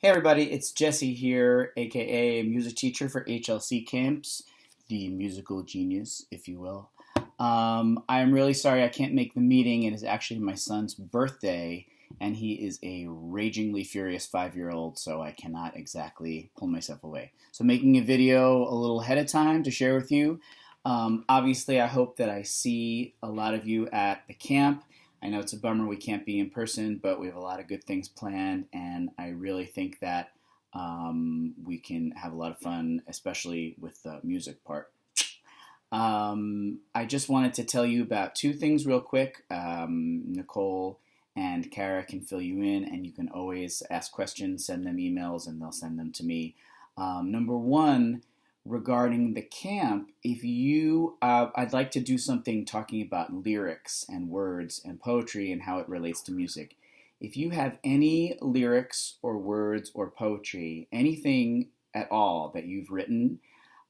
Hey everybody, it's Jesse here, aka music teacher for HLC Camps, the musical genius, if you will. I'm really sorry I can't make the meeting. It is actually my son's birthday, and he is a ragingly furious 5-year-old, so I cannot exactly pull myself away. So making a video a little ahead of time to share with you. Obviously, I hope that I see a lot of you at the camp. I know it's a bummer we can't be in person, but we have a lot of good things planned, and I really think that we can have a lot of fun, especially with the music part. I just wanted to tell you about two things real quick. Nicole and Cara can fill you in, and you can always ask questions, send them emails, and they'll send them to me. Number one, regarding the camp, if you, I'd like to do something talking about lyrics and words and poetry and how it relates to music. If you have any lyrics or words or poetry, anything at all that you've written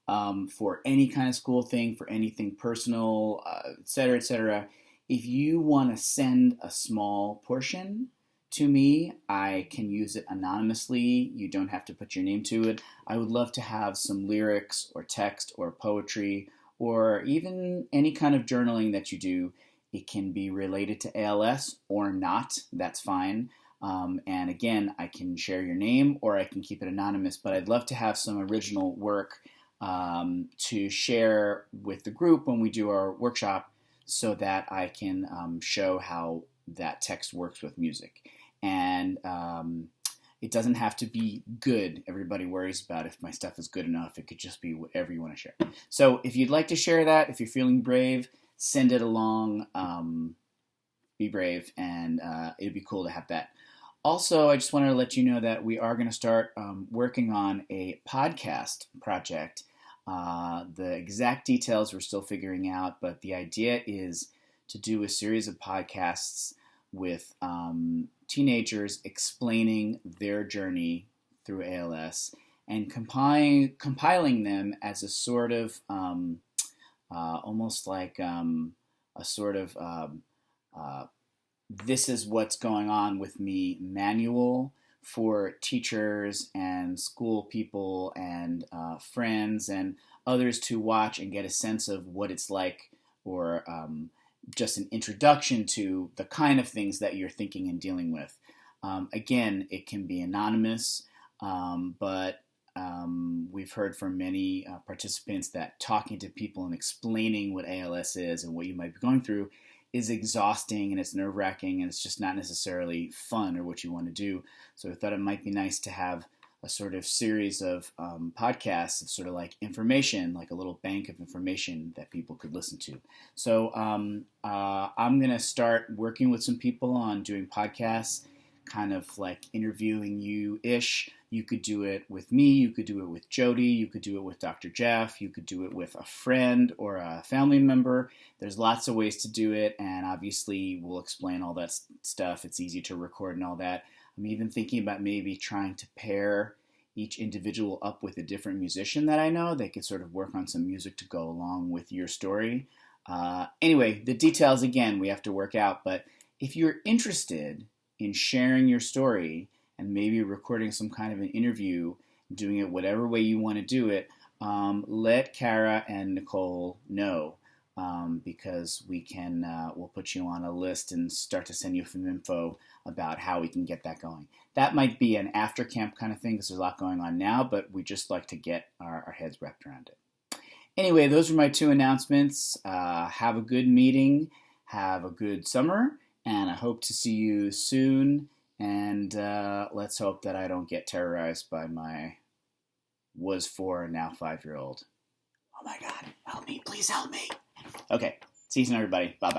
for any kind of school thing, for anything personal, etc., if you want to send a small portion to me, I can use it anonymously. You don't have to put your name to it. I would love to have some lyrics or text or poetry or even any kind of journaling that you do. It can be related to ALS or not. That's fine. And again, I can share your name or I can keep it anonymous, but I'd love to have some original work to share with the group when we do our workshop so that I can show how that text works with music. And it doesn't have to be good. Everybody worries about if my stuff is good enough. It could just be whatever you want to share. So if you'd like to share that, if you're feeling brave, send it along. Be brave, and it'd be cool to have that. Also, I just wanted to let you know that we are going to start working on a podcast project. The exact details we're still figuring out, but the idea is to do a series of podcasts with teenagers explaining their journey through ALS and compiling them as a sort of almost like a sort of this is what's going on with me manual for teachers and school people and friends and others to watch and get a sense of what it's like, or just an introduction to the kind of things that you're thinking and dealing with. Again, it can be anonymous, but we've heard from many participants that talking to people and explaining what ALS is and what you might be going through is exhausting and it's nerve-wracking and it's just not necessarily fun or what you want to do. So I thought it might be nice to have a sort of series of podcasts of sort of like information, like a little bank of information that people could listen to. So I'm going to start working with some people on doing podcasts, kind of like interviewing you-ish. You could do it with me, you could do it with Jodi, you could do it with Dr. Jeff, you could do it with a friend or a family member. There's lots of ways to do it, and obviously we'll explain all that stuff. It's easy to record and all that. I'm even thinking about maybe trying to pair each individual up with a different musician that I know. They could sort of work on some music to go along with your story. Anyway, the details, again, we have to work out. But if you're interested in sharing your story and maybe recording some kind of an interview, doing it whatever way you want to do it, let Cara and Nicole know. Because we'll put you on a list and start to send you some info about how we can get that going. That might be an after camp kind of thing because there's a lot going on now, but we just like to get our heads wrapped around it. Anyway, those are my two announcements. Have a good meeting, have a good summer, and I hope to see you soon. And let's hope that I don't get terrorized by my was 4 now 5-year-old. Oh my God, help me, please help me. Okay, see you soon, everybody. Bye-bye.